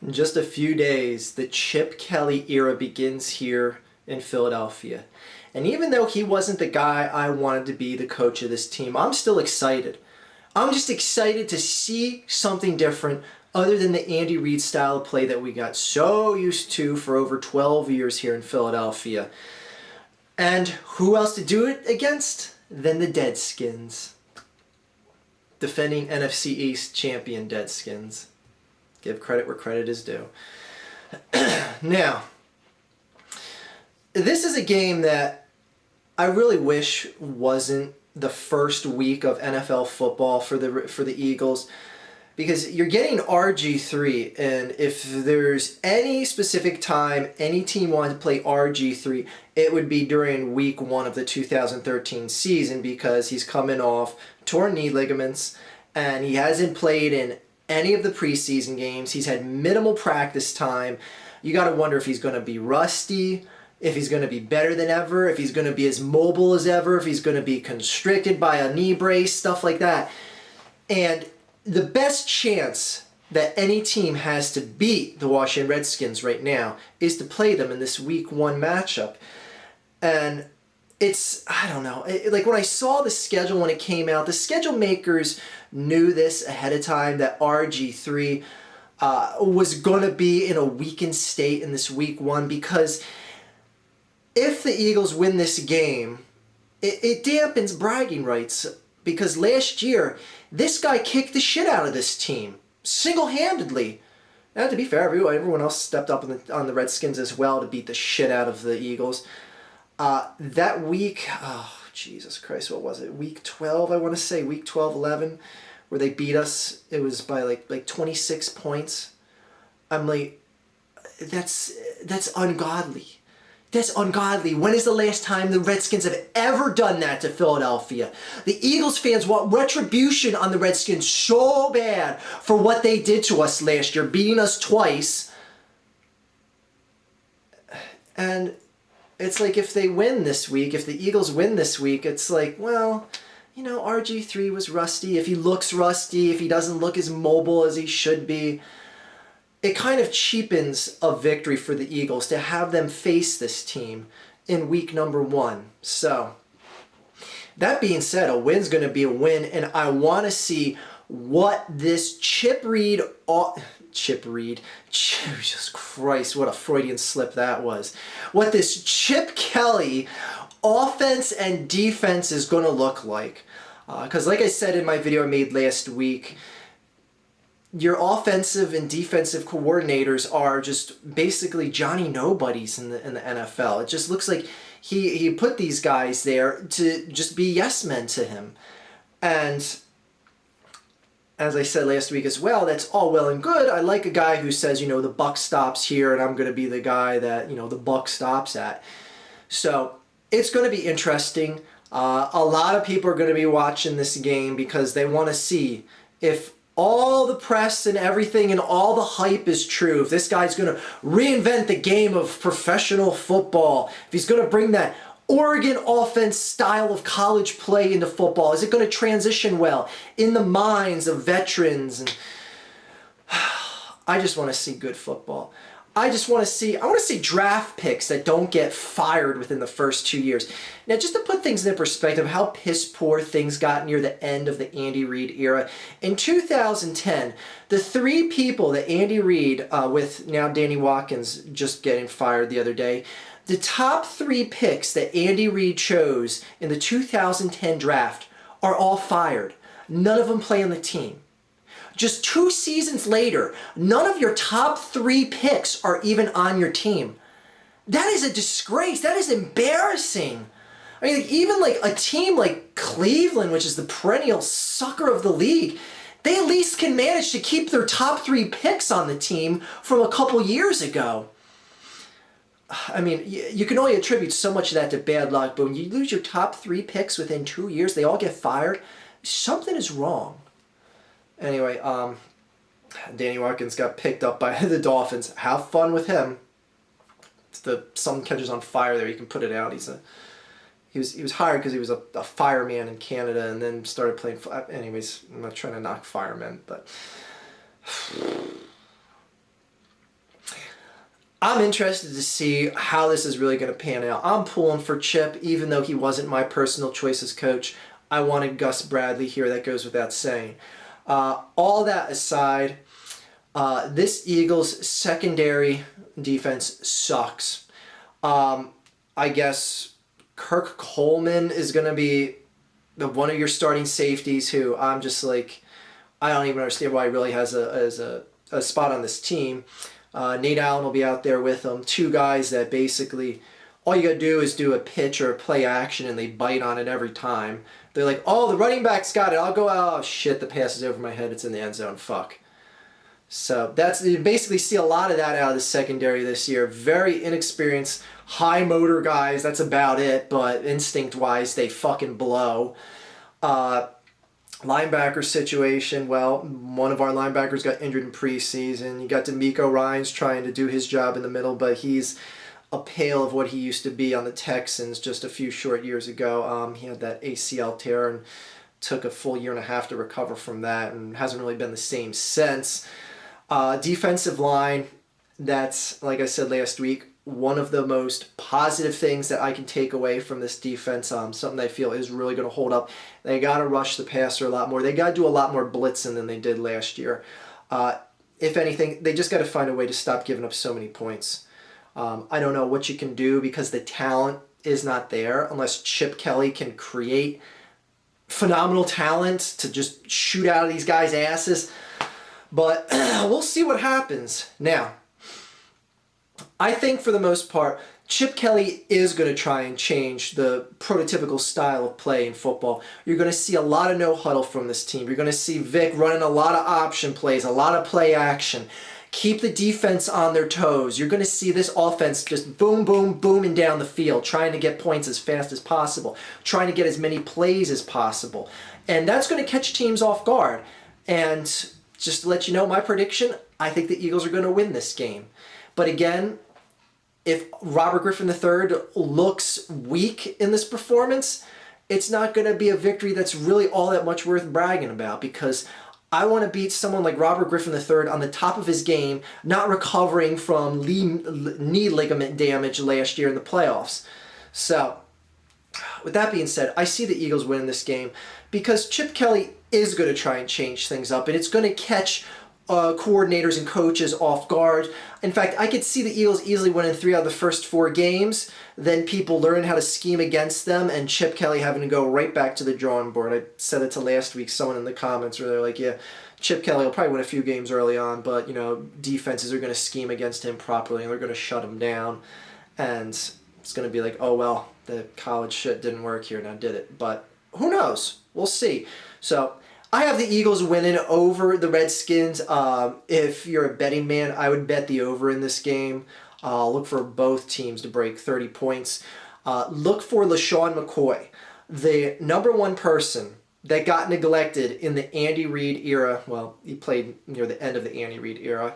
In just a few days, the Chip Kelly era begins here in Philadelphia. And even though he wasn't the guy I wanted to be the coach of this team, I'm still excited. I'm just excited to see something different other than the Andy Reid style of play that we got so used to for over 12 years here in Philadelphia. And who else to do it against than the Deadskins? Defending NFC East champion Deadskins. Give credit where credit is due. Now, this is a game that I really wish wasn't the first week of NFL football for the Eagles, because you're getting RG3, and if there's any specific time any team wanted to play RG3, it would be during week 1 of the 2013 season, because he's coming off torn knee ligaments and he hasn't played in any of the preseason games. He's had minimal practice time. You got to wonder if he's going to be rusty, if he's going to be better than ever, if he's going to be as mobile as ever, if he's going to be constricted by a knee brace, stuff like that. And the best chance that any team has to beat the Washington Redskins right now is to play them in this week 1 matchup. And it's, I don't know, like when I saw the schedule when it came out, the schedule makers knew this ahead of time, that RG3 was going to be in a weakened state in this week 1, because if the Eagles win this game, it dampens bragging rights, because last year, this guy kicked the shit out of this team, single-handedly. And to be fair, everyone else stepped up on the Redskins as well to beat the shit out of the Eagles. That week, oh, Jesus Christ, what was it? Week 12, I want to say, week 12, 11, where they beat us. It was by like 26 points. I'm like, that's ungodly. That's ungodly. When is the last time the Redskins have ever done that to Philadelphia? The Eagles fans want retribution on the Redskins so bad for what they did to us last year, beating us twice. And it's like, if they win this week, if the Eagles win this week, it's like, well, you know, RG3 was rusty. If he looks rusty, if he doesn't look as mobile as he should be, it kind of cheapens a victory for the Eagles to have them face this team in week number 1. So, that being said, a win's going to be a win, and I want to see what this Jesus Christ, what a Freudian slip that was. What this Chip Kelly offense and defense is going to look like. Because like I said in my video I made last week, your offensive and defensive coordinators are just basically Johnny Nobodies in the NFL. It just looks like he put these guys there to just be yes men to him. And as I said last week as well, that's all well and good. I like a guy who says, you know, the buck stops here and I'm going to be the guy that, you know, the buck stops at. So it's going to be interesting. A lot of people are going to be watching this game because they want to see if all the press and everything and all the hype is true, if this guy's going to reinvent the game of professional football, if he's going to bring that Oregon offense style of college play into football, is it going to transition well in the minds of veterans? And I just want to see good football. I want to see draft picks that don't get fired within the first 2 years. Now, just to put things in perspective, how piss poor things got near the end of the Andy Reid era. In 2010, the 3 people that Andy Reid, with now Danny Watkins just getting fired the other day, the top 3 picks that Andy Reid chose in the 2010 draft are all fired. None of them play on the team. Just 2 seasons later, none of your top 3 picks are even on your team. That is a disgrace. That is embarrassing. I mean, even like a team like Cleveland, which is the perennial sucker of the league, they at least can manage to keep their top 3 picks on the team from a couple years ago. I mean, you can only attribute so much of that to bad luck, but when you lose your top 3 picks within 2 years, they all get fired, something is wrong. Anyway, Danny Watkins got picked up by the Dolphins. Have fun with him. Some catches on fire there. You can put it out. He was hired because he was a fireman in Canada, and then started playing. Anyways, I'm not trying to knock firemen, but I'm interested to see how this is really going to pan out. I'm pulling for Chip, even though he wasn't my personal choice as coach. I wanted Gus Bradley here. That goes without saying. All that aside, this Eagles secondary defense sucks. I guess Kirk Coleman is going to be one of your starting safeties who I'm just like, I don't even understand why he really has a spot on this team. Nate Allen will be out there with them. Two guys that basically all you got to do is do a pitch or a play action and they bite on it every time. They're like, oh, the running back's got it. I'll go, oh, shit, the pass is over my head. It's in the end zone. Fuck. So you basically see a lot of that out of the secondary this year. Very inexperienced, high motor guys. That's about it. But instinct-wise, they fucking blow. Linebacker situation, well, one of our linebackers got injured in preseason. You got D'Amico Ryans trying to do his job in the middle, but he's a pale of what he used to be on the Texans just a few short years ago. He had that ACL tear and took a full year and a half to recover from that and hasn't really been the same since. Defensive line, that's, like I said last week, one of the most positive things that I can take away from this defense, something I feel is really going to hold up. They got to rush the passer a lot more. They got to do a lot more blitzing than they did last year. If anything, they just got to find a way to stop giving up so many points. I don't know what you can do because the talent is not there unless Chip Kelly can create phenomenal talent to just shoot out of these guys' asses. But we'll see what happens. Now, I think for the most part, Chip Kelly is going to try and change the prototypical style of play in football. You're going to see a lot of no huddle from this team. You're going to see Vic running a lot of option plays, a lot of play action. Keep the defense on their toes. You're going to see this offense just boom, boom, booming down the field, trying to get points as fast as possible, trying to get as many plays as possible. And that's going to catch teams off guard. And just to let you know, my prediction, I think the Eagles are going to win this game. But again, if Robert Griffin III looks weak in this performance, it's not going to be a victory that's really all that much worth bragging about because I want to beat someone like Robert Griffin III on the top of his game, not recovering from knee ligament damage last year in the playoffs. So, with that being said, I see the Eagles winning this game because Chip Kelly is going to try and change things up, and it's going to catch coordinators and coaches off guard. In fact, I could see the Eagles easily winning 3 out of the first 4 games, then people learn how to scheme against them, and Chip Kelly having to go right back to the drawing board. I said it to last week, someone in the comments where they're like, yeah, Chip Kelly will probably win a few games early on, but, defenses are going to scheme against him properly, and they're going to shut him down, and it's going to be like, oh, well, the college shit didn't work here, now did it? But who knows? We'll see. So I have the Eagles winning over the Redskins. If you're a betting man, I would bet the over in this game. Look for both teams to break 30 points. Look for LaShawn McCoy, the number 1 person that got neglected in the Andy Reid era. Well, he played near the end of the Andy Reid era.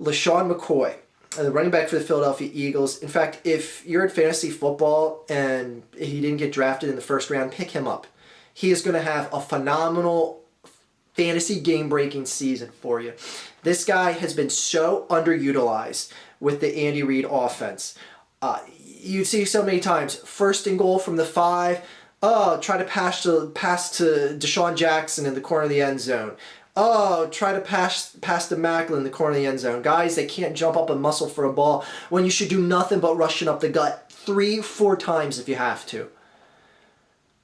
LaShawn McCoy, the running back for the Philadelphia Eagles. In fact, if you're in fantasy football and he didn't get drafted in the first round, pick him up. He is going to have a phenomenal fantasy game-breaking season for you. This guy has been so underutilized with the Andy Reid offense. You see so many times, 1st and goal from the 5. Oh, try to pass to Deshaun Jackson in the corner of the end zone. Oh, try to pass to Macklin in the corner of the end zone. Guys, they can't jump up and muscle for a ball when you should do nothing but rushing up the gut 3-4 times if you have to.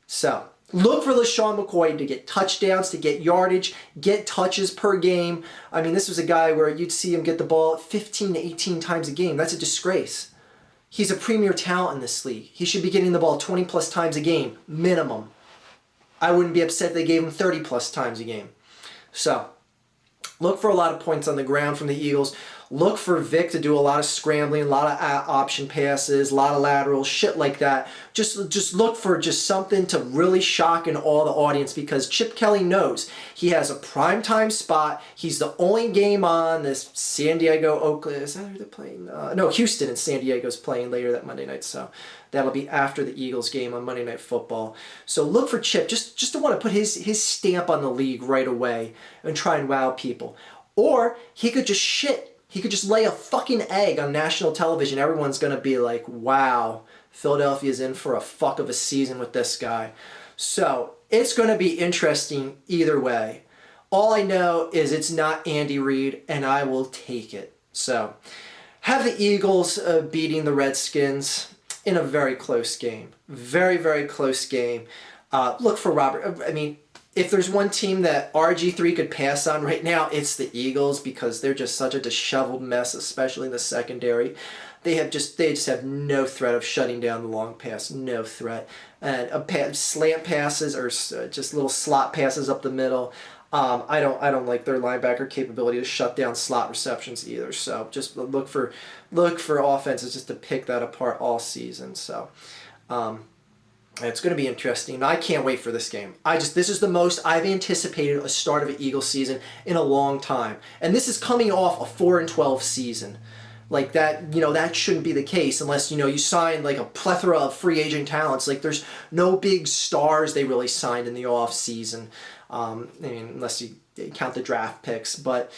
So, look for LaShawn McCoy to get touchdowns, to get yardage, get touches per game. I mean, this was a guy where you'd see him get the ball 15 to 18 times a game. That's a disgrace. He's a premier talent in this league. He should be getting the ball 20 plus times a game, minimum. I wouldn't be upset if they gave him 30 plus times a game. So, look for a lot of points on the ground from the Eagles. Look for Vic to do a lot of scrambling, a lot of option passes, a lot of laterals, shit like that. Just look for just something to really shock and awe the audience because Chip Kelly knows he has a primetime spot. He's the only game on this San Diego, Oakland. Is that who they're playing? No, Houston and San Diego's playing later that Monday night. So that'll be after the Eagles game on Monday Night Football. So look for Chip just to want to put his stamp on the league right away and try and wow people. Or he could just shit He could just lay a fucking egg on national television. Everyone's going to be like, wow, Philadelphia's in for a fuck of a season with this guy. So it's going to be interesting either way. All I know is it's not Andy Reid, and I will take it. So have the Eagles beating the Redskins in a very close game. Very, very close game. Look for Robert. I mean, if there's one team that RG3 could pass on right now, it's the Eagles, because they're just such a disheveled mess, especially in the secondary. They just have no threat of shutting down the long pass, no threat. And slant passes or just little slot passes up the middle. I don't like their linebacker capability to shut down slot receptions either. So just look for offenses just to pick that apart all season. So it's going to be interesting. I can't wait for this game. This is the most I've anticipated a start of an Eagles season in a long time, and this is coming off a 4-12 season. Like that, that shouldn't be the case unless, you sign like a plethora of free agent talents. Like there's no big stars they really signed in the off season. I mean, unless you count the draft picks, but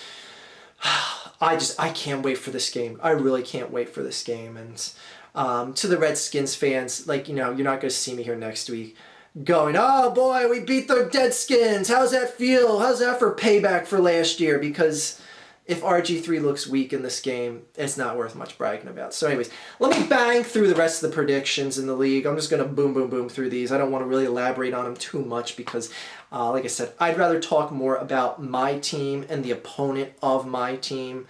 I can't wait for this game. I really can't wait for this game. And to the Redskins fans, like, you're not going to see me here next week going, oh boy, we beat the Deadskins. How's that feel? How's that for payback for last year? Because if RG3 looks weak in this game, it's not worth much bragging about. So anyways, let me bang through the rest of the predictions in the league. I'm just going to boom, boom, boom through these. I don't want to really elaborate on them too much because, like I said, I'd rather talk more about my team and the opponent of my team.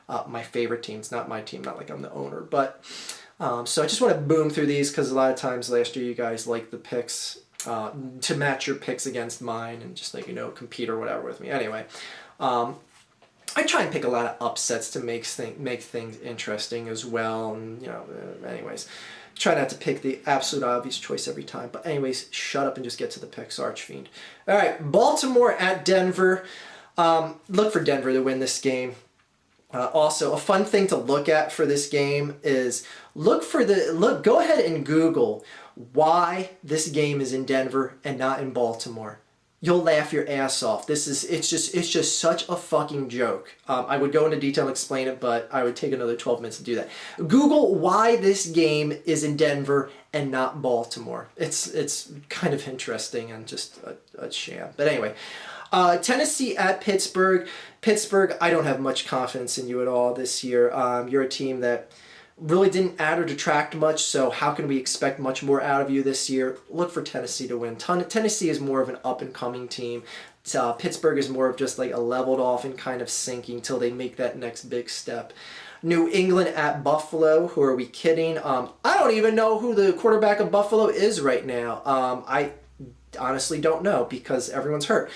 My favorite team. It's not my team, not like I'm the owner. But so I just want to boom through these because a lot of times last year you guys liked the picks to match your picks against mine and just compete or whatever with me. Anyway, I try and pick a lot of upsets to make things interesting as well. And, anyways, try not to pick the absolute obvious choice every time. But anyways, shut up and just get to the picks, Archfiend. All right, Baltimore at Denver. Look for Denver to win this game. Also, a fun thing to look at for this game is go ahead and Google why this game is in Denver and not in Baltimore. You'll laugh your ass off. It's just such a fucking joke. I would go into detail and explain it, but I would take another 12 minutes to do that. Google why this game is in Denver and not Baltimore. It's kind of interesting and just a sham. But anyway, Tennessee at Pittsburgh. Pittsburgh, I don't have much confidence in you at all this year. You're a team that really didn't add or detract much, so how can we expect much more out of you this year? Look for Tennessee to win. Tennessee is more of an up-and-coming team. Pittsburgh is more of just like a leveled off and kind of sinking till they make that next big step. New England at Buffalo. Who are we kidding? I don't even know who the quarterback of Buffalo is right now. I honestly don't know because everyone's hurt.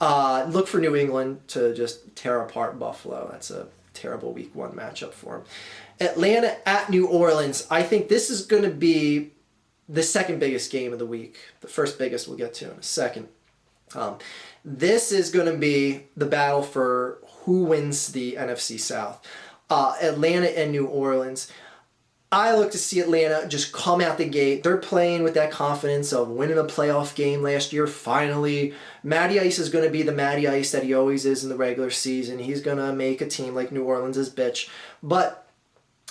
Look for New England to just tear apart Buffalo. That's a terrible week 1 matchup for them. Atlanta at New Orleans. I think this is going to be the second biggest game of the week. The first biggest we'll get to in a second. This is going to be the battle for who wins the NFC South. Atlanta and New Orleans. I look to see Atlanta just come out the gate. They're playing with that confidence of winning a playoff game last year. Finally, Matty Ice is going to be the Matty Ice that he always is in the regular season. He's going to make a team like New Orleans his bitch. But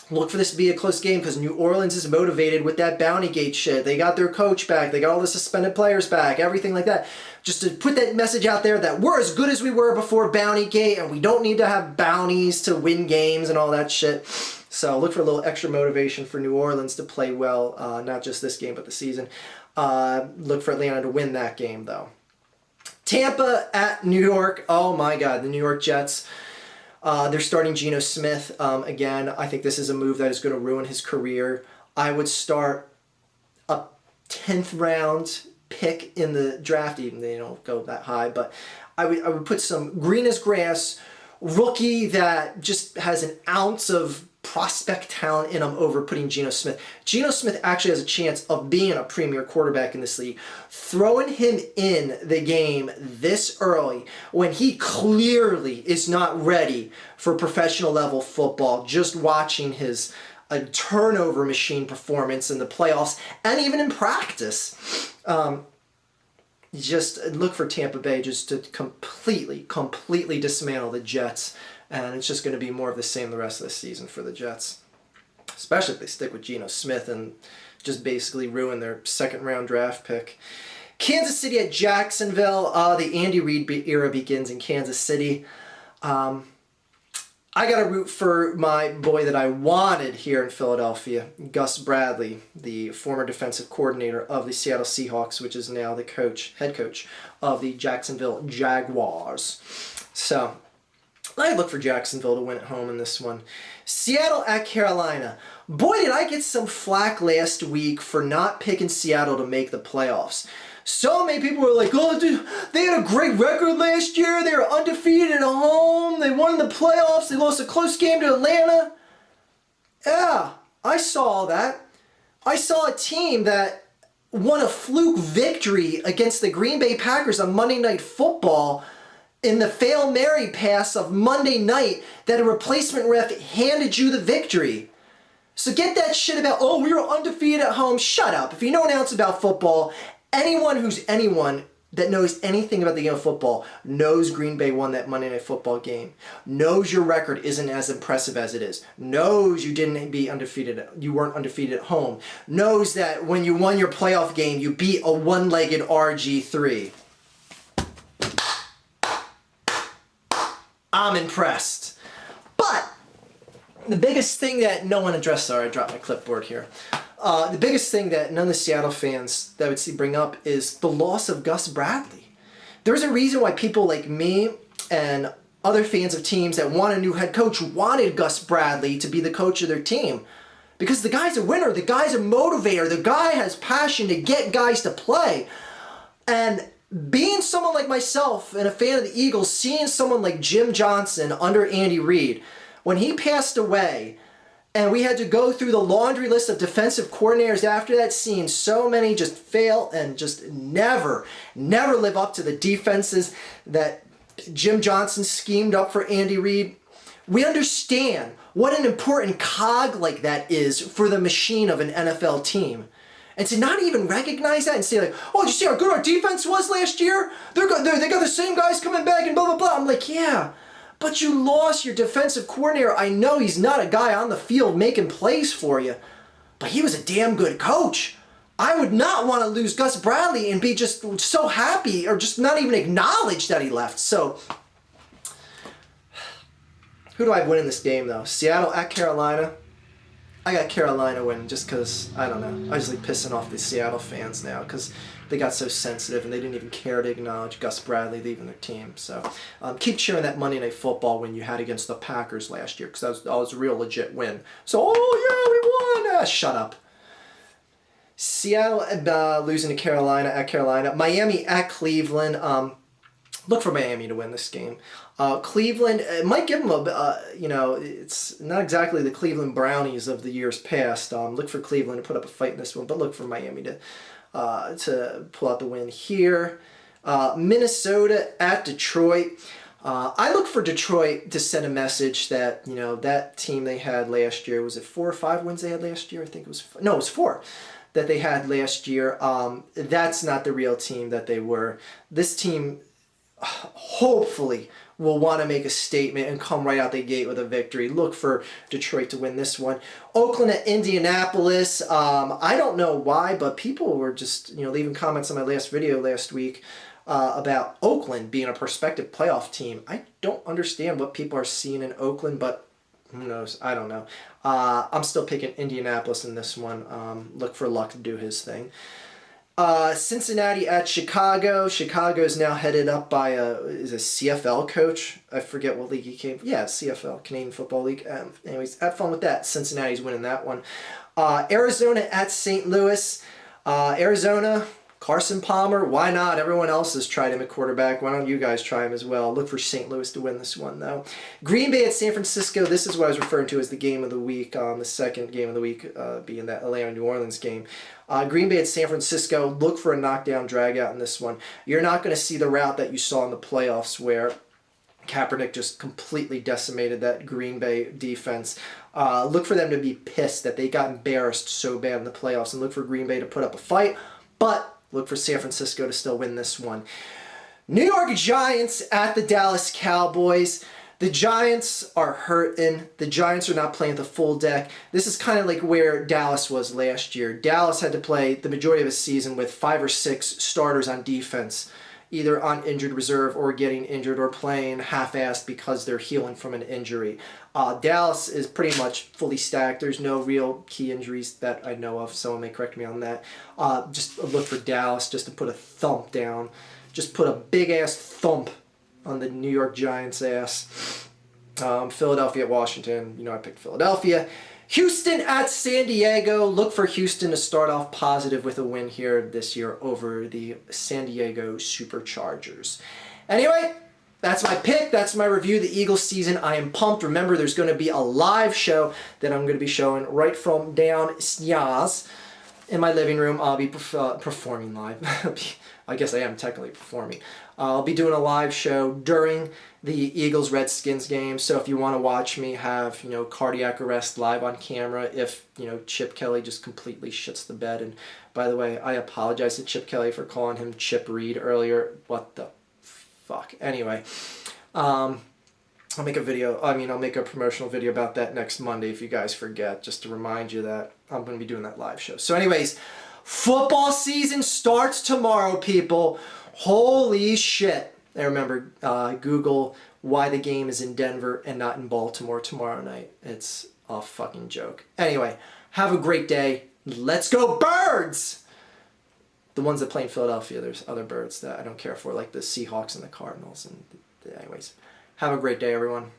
look for this to be a close game because New Orleans is motivated with that bounty gate shit. They got their coach back. They got all the suspended players back, everything like that. Just to put that message out there that we're as good as we were before bounty gate and we don't need to have bounties to win games and all that shit. So look for a little extra motivation for New Orleans to play well, not just this game but the season. Look for Atlanta to win that game though. Tampa at New York. Oh my God, the New York Jets. They're starting Geno Smith again. I think this is a move that is going to ruin his career. I would start a 10th round pick in the draft, even they don't go that high, but I would put some green as grass rookie that just has an ounce of prospect talent in him over putting Geno Smith. Geno Smith actually has a chance of being a premier quarterback in this league. Throwing him in the game this early when he clearly is not ready for professional level football, just watching his turnover machine performance in the playoffs and even in practice. Just look for Tampa Bay just to completely dismantle the Jets And it's just going to be more of the same the rest of the season for the Jets. Especially if they stick with Geno Smith and just basically ruin their second-round draft pick. Kansas City at Jacksonville. The Andy Reid era begins in Kansas City. I got to root for my boy that I wanted here in Philadelphia, Gus Bradley, the former defensive coordinator of the Seattle Seahawks, which is now the head coach of the Jacksonville Jaguars. So I look for Jacksonville to win at home in this one. Seattle at Carolina. Boy, did I get some flack last week for not picking Seattle to make the playoffs. So many people were like, oh, dude, they had a great record last year. They were undefeated at home. They won the playoffs. They lost a close game to Atlanta. Yeah, I saw that. I saw a team that won a fluke victory against the Green Bay Packers on Monday Night Football in the Hail Mary pass of Monday night that a replacement ref handed you the victory. So get that shit about, oh, we were undefeated at home. Shut up. If you know an ounce about football, anyone that knows anything about the game of football knows Green Bay won that Monday Night Football game, knows your record isn't as impressive as it is, knows you weren't undefeated at home, knows that when you won your playoff game, you beat a one-legged RG3. I'm impressed. But the biggest thing that no one addressed, sorry, I dropped my clipboard here. The biggest thing that none of the Seattle fans that I would see bring up is the loss of Gus Bradley. There's a reason why people like me and other fans of teams that want a new head coach wanted Gus Bradley to be the coach of their team. Because the guy's a winner, the guy's a motivator, the guy has passion to get guys to play. And being someone like myself and a fan of the Eagles, seeing someone like Jim Johnson under Andy Reid, when he passed away, and we had to go through the laundry list of defensive coordinators after that, seeing so many just fail and just never live up to the defenses that Jim Johnson schemed up for Andy Reid. We understand what an important cog like that is for the machine of an NFL team. And to not even recognize that and say like, oh, did you see how good our defense was last year? They got the same guys coming back and blah, blah, blah. I'm like, yeah. But you lost your defensive coordinator. I know he's not a guy on the field making plays for you, but he was a damn good coach. I would not want to lose Gus Bradley and be just so happy or just not even acknowledge that he left. So, who do I win in this game, though? Seattle at Carolina. I got Carolina winning just because, I don't know, I just like pissing off the Seattle fans now because they got so sensitive and they didn't even care to acknowledge Gus Bradley leaving their team. So keep cheering that Monday Night Football win you had against the Packers last year because that was a real legit win. So, oh yeah, we won! Shut up. Seattle losing to Carolina at Carolina. Miami at Cleveland. Look for Miami to win this game. Cleveland, it might give them it's not exactly the Cleveland Brownies of the years past. Look for Cleveland to put up a fight in this one, but look for Miami to pull out the win here. Minnesota at Detroit. I look for Detroit to send a message that, that team they had last year, was it 4 or 5 wins they had last year? I think it was, no, it was 4 that they had last year. That's not the real team that they were. This team hopefully will want to make a statement and come right out the gate with a victory. Look for Detroit to win this one. Oakland at Indianapolis. I don't know why, but people were just leaving comments on my last video last week about Oakland being a prospective playoff team. I don't understand what people are seeing in Oakland, but who knows? I don't know. I'm still picking Indianapolis in this one. Look for Luck to do his thing. Cincinnati at Chicago. Chicago is now headed up by a CFL coach. I forget what league he came from. Yeah, CFL, Canadian Football League. Anyways, have fun with that. Cincinnati's winning that one. Arizona at St. Louis. Arizona, Carson Palmer. Why not? Everyone else has tried him at quarterback. Why don't you guys try him as well? Look for St. Louis to win this one, though. Green Bay at San Francisco. This is what I was referring to as the game of the week. The second game of the week being that Atlanta-New Orleans game. Green Bay at San Francisco, look for a knockdown drag-out in this one. You're not going to see the route that you saw in the playoffs where Kaepernick just completely decimated that Green Bay defense. Look for them to be pissed that they got embarrassed so bad in the playoffs, and look for Green Bay to put up a fight, but look for San Francisco to still win this one. New York Giants at the Dallas Cowboys. The Giants are hurting. The Giants are not playing the full deck. This is kind of like where Dallas was last year. Dallas had to play the majority of the season with 5 or 6 starters on defense, either on injured reserve or getting injured or playing half-assed because they're healing from an injury. Dallas is pretty much fully stacked. There's no real key injuries that I know of. Someone may correct me on that. Just look for Dallas just to put a thump down. Just put a big-ass thump on the New York Giants' ass. Philadelphia at Washington. You know I picked Philadelphia. Houston at San Diego. Look for Houston to start off positive with a win here this year over the San Diego Superchargers. Anyway, that's my pick. That's my review of the Eagles season. I am pumped. Remember, there's going to be a live show that I'm going to be showing right from downstairs in my living room. I'll be performing live. I guess I am technically performing. I'll be doing a live show during the Eagles Redskins game. So if you want to watch me have, cardiac arrest live on camera, if, Chip Kelly just completely shits the bed. And by the way, I apologize to Chip Kelly for calling him Chip Reed earlier. What the fuck? Anyway, I'll make a promotional video about that next Monday if you guys forget, just to remind you that I'm going to be doing that live show. So anyways, football season starts tomorrow, people. Holy shit. And remember, Google why the game is in Denver and not in Baltimore tomorrow night. It's a fucking joke. Anyway, have a great day. Let's go Birds! The ones that play in Philadelphia, there's other birds that I don't care for, like the Seahawks and the Cardinals. And anyways, have a great day, everyone.